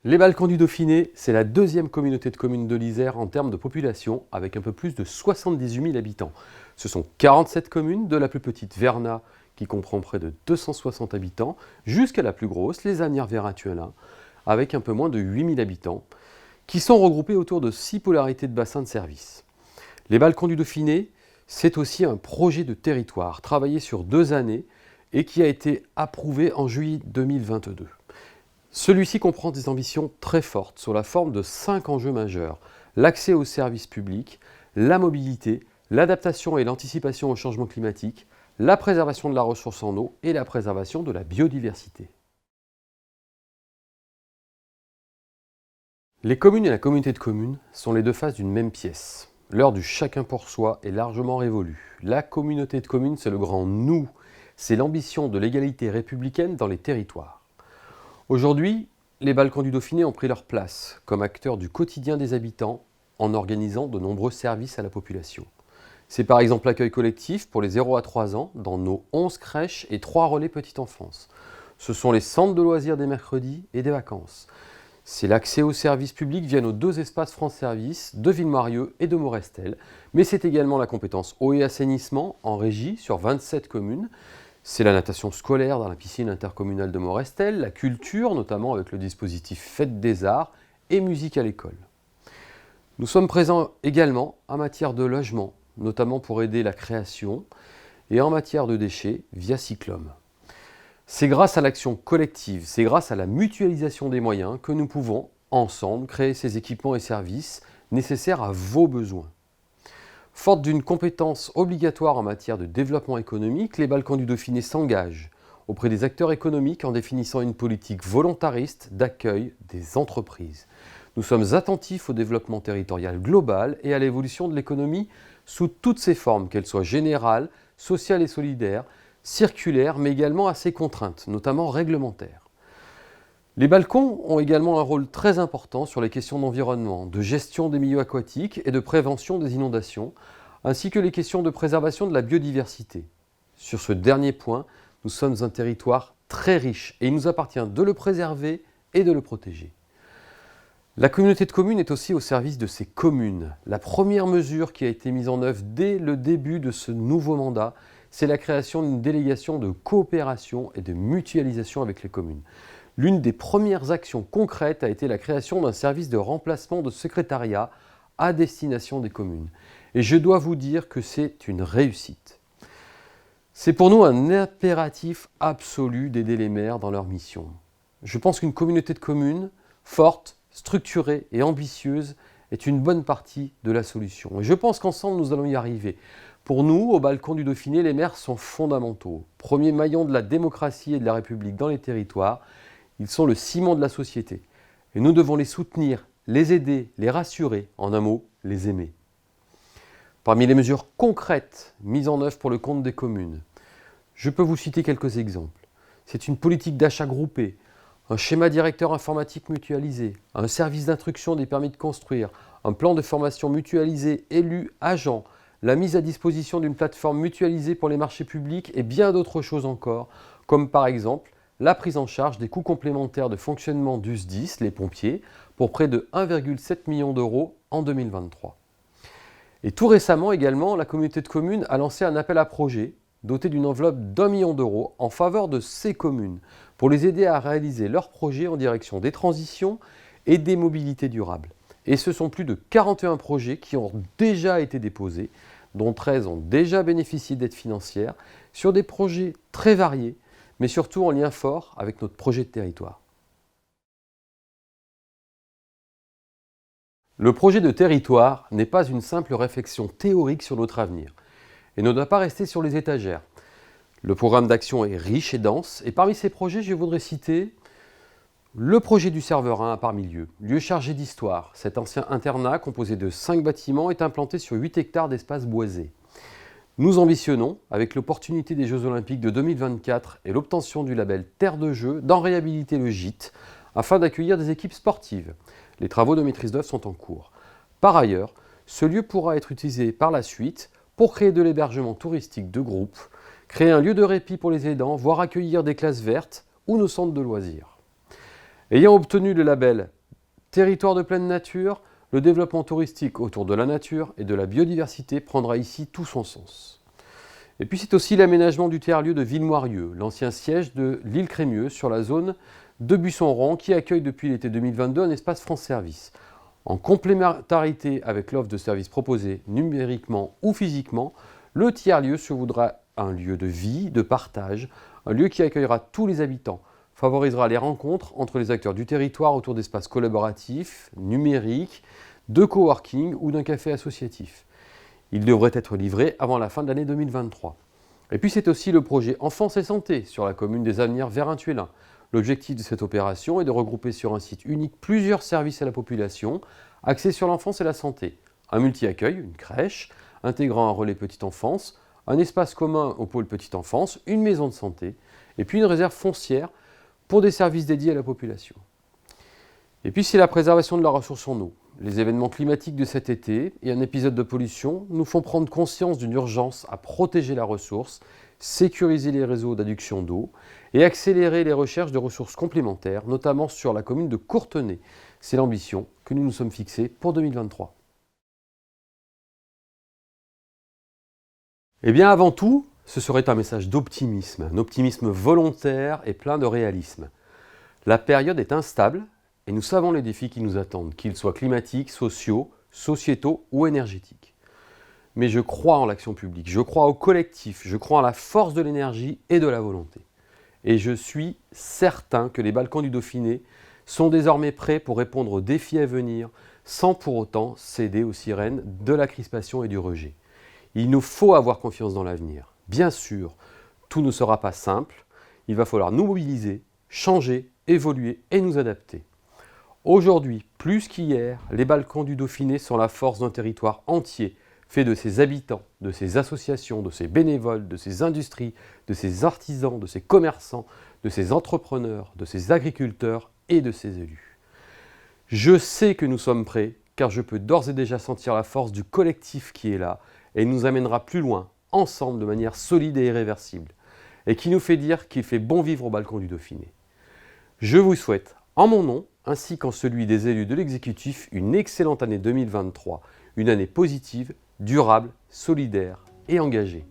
Les Balkans du Dauphiné, c'est la deuxième communauté de communes de l'Isère en termes de population, avec un peu plus de 78 000 habitants. Ce sont 47 communes, de la plus petite Verna, qui comprend près de 260 habitants, jusqu'à la plus grosse, les Asnières-Veratuelin, avec un peu moins de 8 000 habitants, qui sont regroupés autour de 6 polarités de bassins de service. Les Balkans du Dauphiné, c'est aussi un projet de territoire, travaillé sur 2 années et qui a été approuvé en juillet 2022. Celui-ci comprend des ambitions très fortes sous la forme de 5 enjeux majeurs: l'accès aux services publics, la mobilité, l'adaptation et l'anticipation au changement climatique, la préservation de la ressource en eau et la préservation de la biodiversité. Les communes et la communauté de communes sont les deux faces d'une même pièce. L'heure du chacun pour soi est largement révolue. La communauté de communes, c'est le grand nous. C'est l'ambition de l'égalité républicaine dans les territoires. Aujourd'hui, les Balkans du Dauphiné ont pris leur place comme acteurs du quotidien des habitants en organisant de nombreux services à la population. C'est par exemple l'accueil collectif pour les 0 à 3 ans dans nos 11 crèches et 3 relais petite enfance. Ce sont les centres de loisirs des mercredis et des vacances. C'est l'accès aux services publics via nos 2 espaces France Service de Villemarieux et de Morestel. Mais c'est également la compétence eau et assainissement en régie sur 27 communes. C'est la natation scolaire dans la piscine intercommunale de Morestel, la culture, notamment avec le dispositif Fête des Arts et musique à l'école. Nous sommes présents également en matière de logement, notamment pour aider la création, et en matière de déchets via Cyclome. C'est grâce à l'action collective, c'est grâce à la mutualisation des moyens que nous pouvons, ensemble, créer ces équipements et services nécessaires à vos besoins. Forte d'une compétence obligatoire en matière de développement économique, les Balkans du Dauphiné s'engagent auprès des acteurs économiques en définissant une politique volontariste d'accueil des entreprises. Nous sommes attentifs au développement territorial global et à l'évolution de l'économie sous toutes ses formes, qu'elles soient générales, sociales et solidaires, circulaires, mais également à ses contraintes, notamment réglementaires. Les Balkans ont également un rôle très important sur les questions d'environnement, de gestion des milieux aquatiques et de prévention des inondations, ainsi que les questions de préservation de la biodiversité. Sur ce dernier point, nous sommes un territoire très riche et il nous appartient de le préserver et de le protéger. La communauté de communes est aussi au service de ses communes. La première mesure qui a été mise en œuvre dès le début de ce nouveau mandat, c'est la création d'une délégation de coopération et de mutualisation avec les communes. L'une des premières actions concrètes a été la création d'un service de remplacement de secrétariat à destination des communes. Et je dois vous dire que c'est une réussite. C'est pour nous un impératif absolu d'aider les maires dans leur mission. Je pense qu'une communauté de communes forte, structurée et ambitieuse est une bonne partie de la solution. Et je pense qu'ensemble, nous allons y arriver. Pour nous, au Balkans du Dauphiné, les maires sont fondamentaux. Premier maillon de la démocratie et de la République dans les territoires, ils sont le ciment de la société. Et nous devons les soutenir, les aider, les rassurer, en un mot, les aimer. Parmi les mesures concrètes mises en œuvre pour le compte des communes, je peux vous citer quelques exemples. C'est une politique d'achat groupé, un schéma directeur informatique mutualisé, un service d'instruction des permis de construire, un plan de formation mutualisé élus, agents, la mise à disposition d'une plateforme mutualisée pour les marchés publics et bien d'autres choses encore, comme par exemple la prise en charge des coûts complémentaires de fonctionnement du SDIS, les pompiers, pour près de 1,7 million d'euros en 2023. Et tout récemment également, la communauté de communes a lancé un appel à projets doté d'une enveloppe d'1 million d'euros en faveur de ces communes pour les aider à réaliser leurs projets en direction des transitions et des mobilités durables. Et ce sont plus de 41 projets qui ont déjà été déposés, dont 13 ont déjà bénéficié d'aides financières, sur des projets très variés, mais surtout en lien fort avec notre projet de territoire. Le projet de territoire n'est pas une simple réflexion théorique sur notre avenir et ne doit pas rester sur les étagères. Le programme d'action est riche et dense et parmi ces projets, je voudrais citer le projet du Serverin à Parmilieu, lieu chargé d'histoire. Cet ancien internat composé de 5 bâtiments est implanté sur 8 hectares d'espace boisé. Nous ambitionnons, avec l'opportunité des Jeux Olympiques de 2024 et l'obtention du label Terre de Jeux, d'en réhabiliter le gîte afin d'accueillir des équipes sportives. Les travaux de maîtrise d'œuvre sont en cours. Par ailleurs, ce lieu pourra être utilisé par la suite pour créer de l'hébergement touristique de groupe, créer un lieu de répit pour les aidants, voire accueillir des classes vertes ou nos centres de loisirs. Ayant obtenu le label Territoire de pleine nature, le développement touristique autour de la nature et de la biodiversité prendra ici tout son sens. Et puis c'est aussi l'aménagement du tiers-lieu de Villemoirieux, l'ancien siège de l'île Crémieux sur la zone de Buisson-Rang qui accueille depuis l'été 2022 un espace France Service. En complémentarité avec l'offre de services proposés numériquement ou physiquement, le tiers-lieu se voudra un lieu de vie, de partage, un lieu qui accueillera tous les habitants, favorisera les rencontres entre les acteurs du territoire autour d'espaces collaboratifs, numériques, de coworking ou d'un café associatif. Il devrait être livré avant la fin de l'année 2023. Et puis c'est aussi le projet Enfance et Santé sur la commune des Asnières Verrin-Thuellin. L'objectif de cette opération est de regrouper sur un site unique plusieurs services à la population, axés sur l'enfance et la santé. Un multi-accueil, une crèche, intégrant un relais petite enfance, un espace commun au pôle petite enfance, une maison de santé, et puis une réserve foncière pour des services dédiés à la population. Et puis c'est la préservation de la ressource en eau. Les événements climatiques de cet été et un épisode de pollution nous font prendre conscience d'une urgence à protéger la ressource, sécuriser les réseaux d'adduction d'eau et accélérer les recherches de ressources complémentaires, notamment sur la commune de Courtenay. C'est l'ambition que nous nous sommes fixée pour 2023. Eh bien avant tout, ce serait un message d'optimisme, un optimisme volontaire et plein de réalisme. La période est instable et nous savons les défis qui nous attendent, qu'ils soient climatiques, sociaux, sociétaux ou énergétiques. Mais je crois en l'action publique, je crois au collectif, je crois en la force de l'énergie et de la volonté. Et je suis certain que les Balkans du Dauphiné sont désormais prêts pour répondre aux défis à venir sans pour autant céder aux sirènes de la crispation et du rejet. Il nous faut avoir confiance dans l'avenir. Bien sûr, tout ne sera pas simple, il va falloir nous mobiliser, changer, évoluer et nous adapter. Aujourd'hui, plus qu'hier, les Balkans du Dauphiné sont la force d'un territoire entier, fait de ses habitants, de ses associations, de ses bénévoles, de ses industries, de ses artisans, de ses commerçants, de ses entrepreneurs, de ses agriculteurs et de ses élus. Je sais que nous sommes prêts, car je peux d'ores et déjà sentir la force du collectif qui est là et nous amènera plus loin, ensemble, de manière solide et irréversible, et qui nous fait dire qu'il fait bon vivre au Balkans du Dauphiné. Je vous souhaite, en mon nom, ainsi qu'en celui des élus de l'exécutif, une excellente année 2023, une année positive, durable, solidaire et engagée.